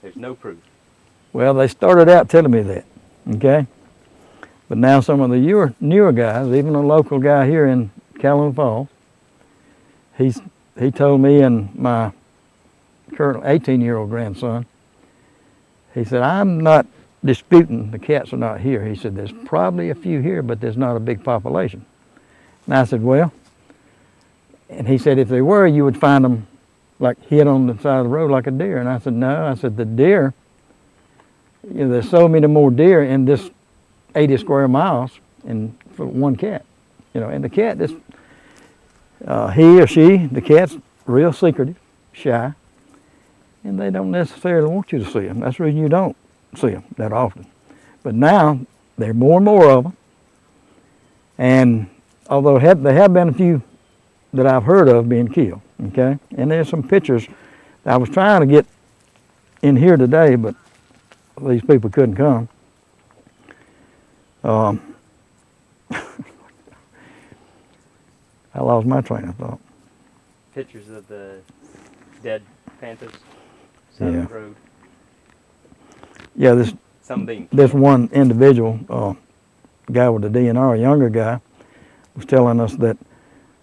There's no proof. Well, they started out telling me that, okay? But now some of the newer guys, even a local guy here in Calhoun Falls, he told me and my current 18-year-old grandson, he said, I'm not disputing the cats are not here. He said, there's probably a few here, but there's not a big population. And I said, well, and he said, if they were, you would find them like hid on the side of the road like a deer. And I said, no. I said, the deer, you know, there's so many more deer in this 80 square miles for one cat. You know, and the cat, he or she, the cat's real secretive, shy, and they don't necessarily want you to see them. That's the reason you don't see them that often. But now, there are more and more of them, and although there have been a few that I've heard of being killed, okay? And there's some pictures. I was trying to get in here today, but these people couldn't come. I lost my train of thought. Pictures of the dead panthers side of the road. Yeah, this one individual, guy with the DNR, a younger guy, was telling us that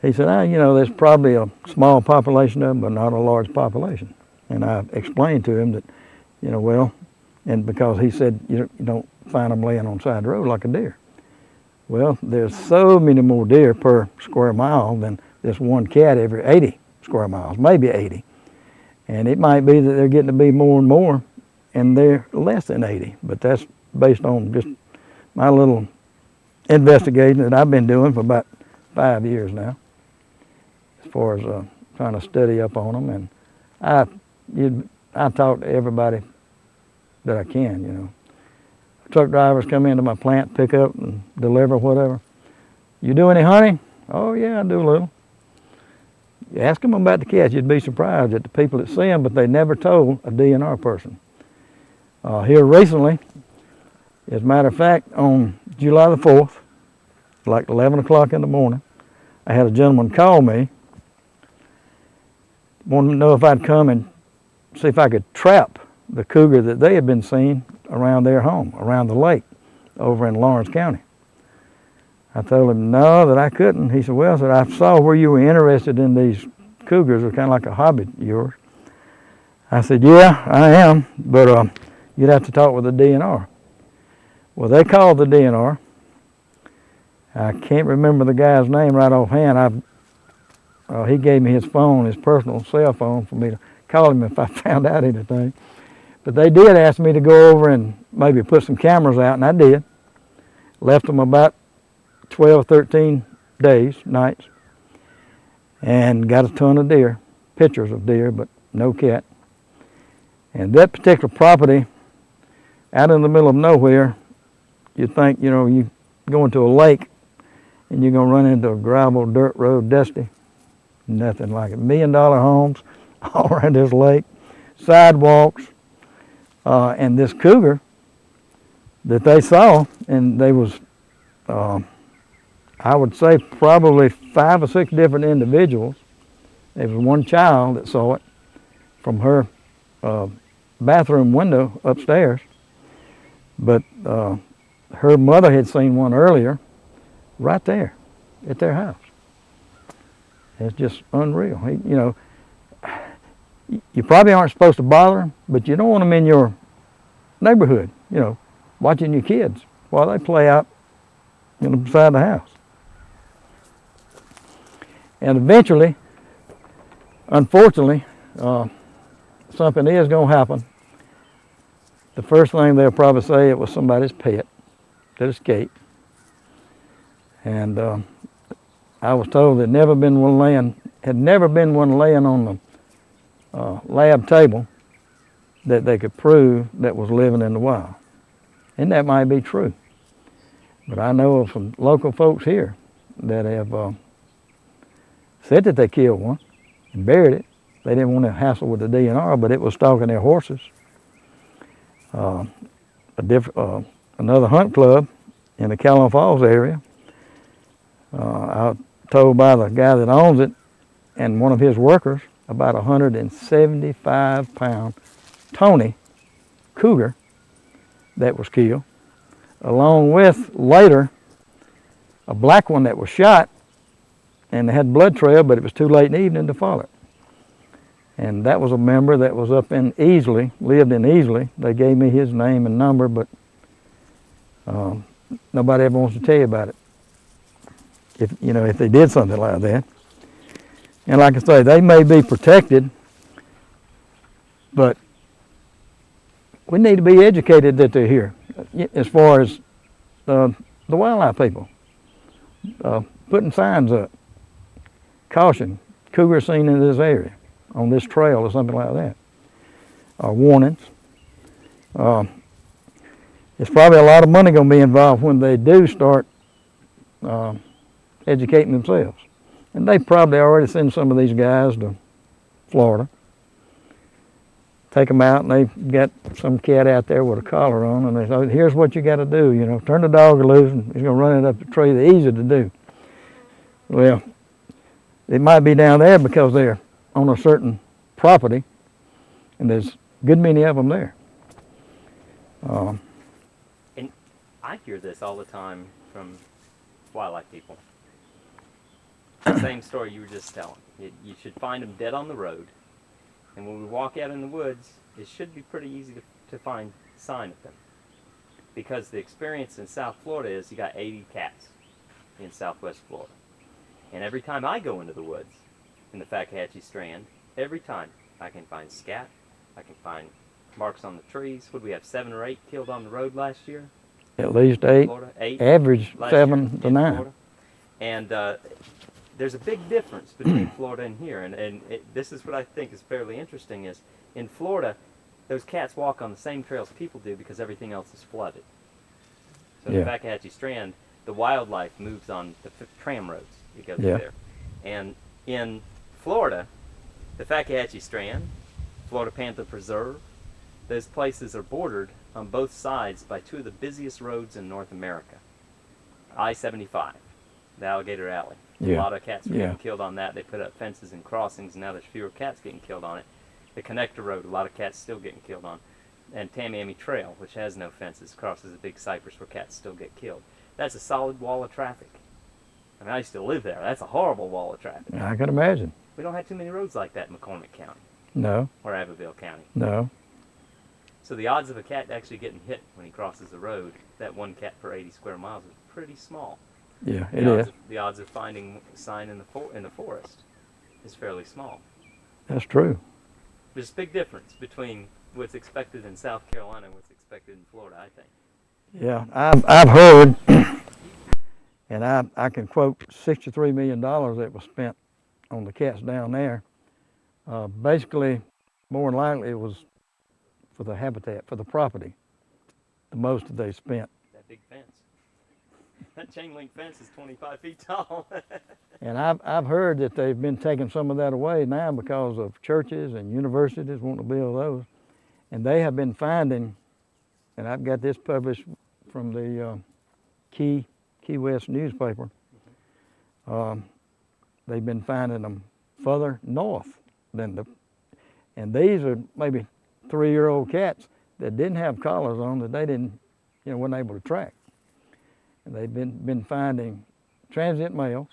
he said, you know, there's probably a small population of them, but not a large population. And I explained to him that, you know, well, and because he said you don't find them laying on the side of the road like a deer. Well, there's so many more deer per square mile than this one cat every 80 square miles, maybe 80. And it might be that they're getting to be more and more, and they're less than 80. But that's based on just my little investigation that I've been doing for about 5 years now, as far as trying to study up on them. And I talk to everybody that I can, you know. Truck drivers come into my plant, pick up and deliver whatever. You do any hunting? Oh yeah, I do a little. You ask them about the cats, you'd be surprised at the people that see them, but they never told a DNR person. Here recently, as a matter of fact, on July the 4th, like 11 o'clock in the morning, I had a gentleman call me, wanted to know if I'd come and see if I could trap the cougar that they had been seeing around their home, around the lake over in Lawrence County. I told him no, that I couldn't. He said, well, I saw where you were interested in these cougars. They're kind of like a hobby of yours. I said, yeah, I am, but you'd have to talk with the DNR. Well, they called the DNR. I can't remember the guy's name right offhand. He gave me his phone, his personal cell phone, for me to call him if I found out anything. But they did ask me to go over and maybe put some cameras out, and I did. Left them about 12, 13 days, nights, and got a ton of deer, pictures of deer, but no cat. And that particular property, out in the middle of nowhere, you'd think, you know, you go into a lake and you're going to run into a gravel dirt road, dusty. Nothing like it. $1 million homes all around this lake, sidewalks, and this cougar that they saw, and they was, I would say probably 5 or 6 different individuals. There was one child that saw it from her bathroom window upstairs, but her mother had seen one earlier right there at their house. It's just unreal. You know, you probably aren't supposed to bother them, but you don't want them in your neighborhood, you know, watching your kids while they play out, you know, beside the house. And eventually, unfortunately, something is going to happen. The first thing they'll probably say it was somebody's pet that escaped. And I was told had never been one laying on the lab table that they could prove that was living in the wild. And that might be true. But I know of some local folks here that have said that they killed one and buried it. They didn't want to hassle with the DNR, but it was stalking their horses. Another hunt club in the Calhoun Falls area, I was told by the guy that owns it and one of his workers, about 175-pound Tony cougar that was killed, along with later a black one that was shot, and they had blood trail, but it was too late in the evening to follow it. And that was a member that was up in Easley, lived in Easley. They gave me his name and number, but nobody ever wants to tell you about it. If they did something like that. And like I say, they may be protected, but we need to be educated that they're here. As far as the wildlife people, putting signs up, caution, cougar seen in this area, on this trail or something like that, or warnings. There's probably a lot of money going to be involved when they do start educating themselves. And they probably already send some of these guys to Florida, take them out, and they've got some cat out there with a collar on, and they say, here's what you got to do, turn the dog loose, and he's going to run it up the tree. They're easy to do. Well, it might be down there because they're on a certain property, and there's a good many of them there. And I hear this all the time from wildlife people. The same story you were just telling. You should find them dead on the road, and when we walk out in the woods, it should be pretty easy to find sign of them. Because the experience in South Florida is you got 80 cats in Southwest Florida. And every time I go into the woods, in the Fakahatchee Strand, every time I can find scat, I can find marks on the trees. Would we have 7 or 8 killed on the road last year? At least 8. Florida? 8. Average 7 to 9. Florida. And there's a big difference between Florida and here. And this is what I think is fairly interesting is, in Florida, those cats walk on the same trails people do because everything else is flooded. So the Fakahatchee Strand, the wildlife moves on the tram roads. You go through there. And in Florida, the Fakahatchee Strand, Florida Panther Preserve, those places are bordered on both sides by 2 of the busiest roads in North America. I-75, the Alligator Alley. A lot of cats were getting killed on that. They put up fences and crossings, and now there's fewer cats getting killed on it. The Connector Road, a lot of cats still getting killed on. And Tamiami Trail, which has no fences, crosses a big cypress where cats still get killed. That's a solid wall of traffic. I mean, I used to live there. That's a horrible wall of traffic. I can imagine. We don't have too many roads like that in McCormick County. No. Or Abbeville County. No. So the odds of a cat actually getting hit when he crosses the road, that 1 cat per 80 square miles, is pretty small. Yeah, it is. The odds of finding a sign in the forest is fairly small. That's true. There's a big difference between what's expected in South Carolina and what's expected in Florida, I think. Yeah, I've heard, and I can quote $63 million that was spent on the cats down there. Basically, more than likely, it was for the habitat, for the property, the most that they spent. That big fence. That chain link fence is 25 feet tall. And I've heard that they've been taking some of that away now because of churches and universities wanting to build those. And they have been finding, and I've got this published from the Key West newspaper, they've been finding them further north than and these are maybe 3-year-old cats that didn't have collars on, that they weren't able to track. And they've been finding transient males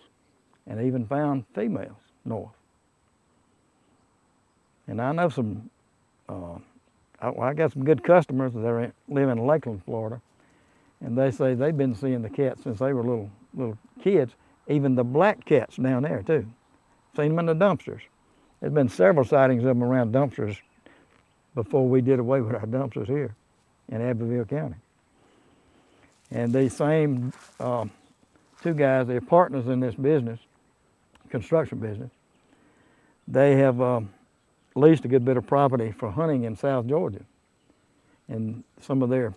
and even found females north. And I know some, I got some good customers that live in Lakeland, Florida, and they say they've been seeing the cats since they were little kids, even the black cats down there too. Seen them in the dumpsters. There's been several sightings of them around dumpsters before we did away with our dumpsters here in Abbeville County. And these same 2 guys, they're partners in this business, construction business. They have leased a good bit of property for hunting in South Georgia. And some of their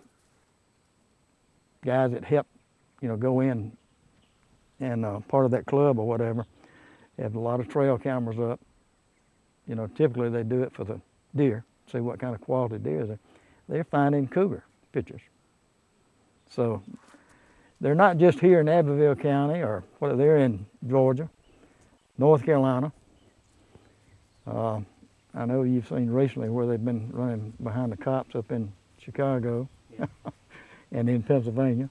guys that help, go in and part of that club or whatever, have a lot of trail cameras up. Typically they do it for the deer, see what kind of quality deer is there. They're finding cougar pictures. So they're not just here in Abbeville County, or they're in Georgia, North Carolina. I know you've seen recently where they've been running behind the cops up in Chicago, Yeah. and in Pennsylvania.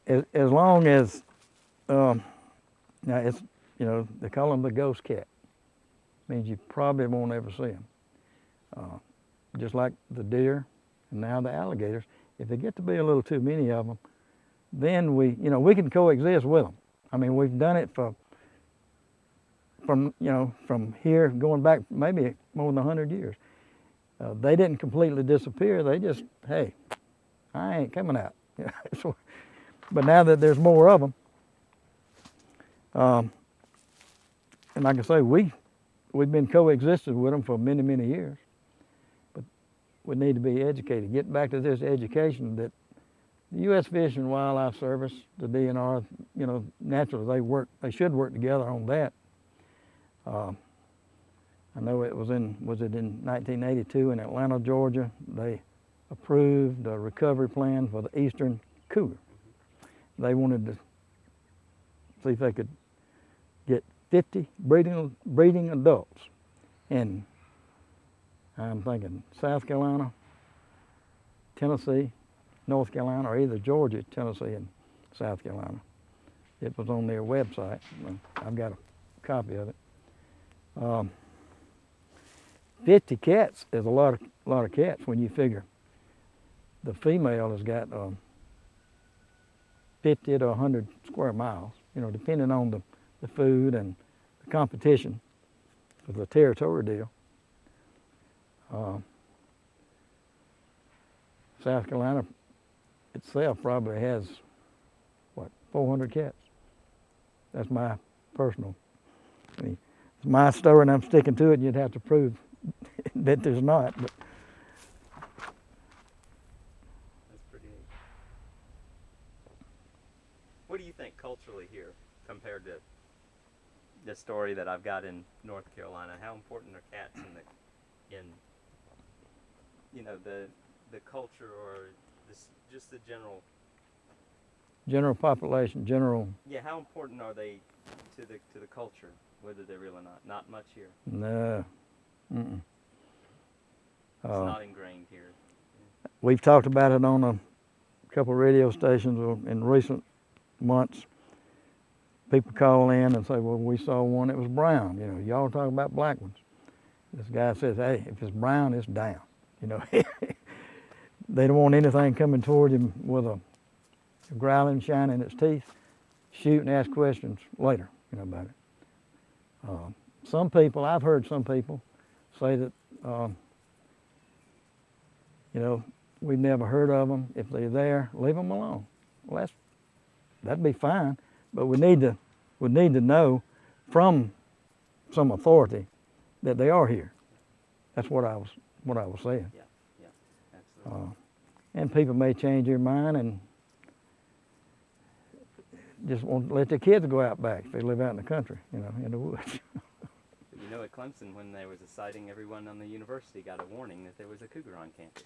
As long as, now it's, they call them the ghost cat. Means you probably won't ever see them. Just like the deer and now the alligators. If they get to be a little too many of them, then we can coexist with them. I mean, we've done it from here going back maybe more than 100 years. They didn't completely disappear. They just, hey, I ain't coming out. But now that there's more of them, and like I say, we've been coexisting with them for many, many years. But we need to be educated. Get back to this education that the U.S. Fish and Wildlife Service, the DNR, naturally they should work together on that. I know was it in 1982 in Atlanta, Georgia, they approved a recovery plan for the eastern cougar. They wanted to see if they could get 50 breeding adults in, I'm thinking, South Carolina, Tennessee, North Carolina, or either Georgia, Tennessee, and South Carolina. It was on their website. I've got a copy of it. 50 cats is a lot of cats when you figure the female has got 50 to 100 square miles, depending on the food and the competition of the territory deal. South Carolina itself probably has, 400 cats. That's my personal, it's my story and I'm sticking to it, and you'd have to prove that there's not. But that's pretty neat. What do you think culturally here compared to the story that I've got in North Carolina? How important are cats in the culture, or just the general population, Yeah, how important are they to the culture, whether they're real or not? Not much here. No. Mm-mm. It's not ingrained here. We've talked about it on a couple of radio stations in recent months. People call in and say, well, we saw one that was brown. Y'all talk about black ones. This guy says, hey, if it's brown, it's down. They don't want anything coming toward him with a growling, shining its teeth. Shoot and ask questions later, about it. Some people, I've heard some people say that, we've never heard of them. If they're there, leave them alone. Well, that'd be fine, but we need to know from some authority that they are here. That's what I was saying. Yeah, absolutely. And people may change their mind and just won't let their kids go out back if they live out in the country, in the woods. At Clemson, when there was a sighting, everyone on the university got a warning that there was a cougar on campus.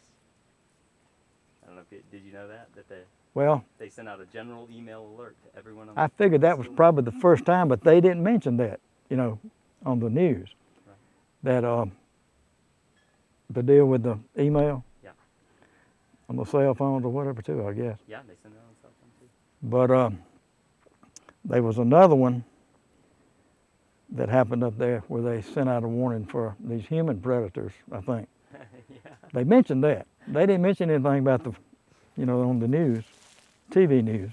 I don't know did you know that they sent out a general email alert to everyone on the I figured that was probably the first time, but they didn't mention that, on the news. Right. That the deal with the email. Yeah. On the cell phones or whatever too, I guess. Yeah, they sent it on cell phone too. But there was another one that happened up there where they sent out a warning for these human predators, I think. Yeah. They mentioned that. They didn't mention anything about on the news, TV news.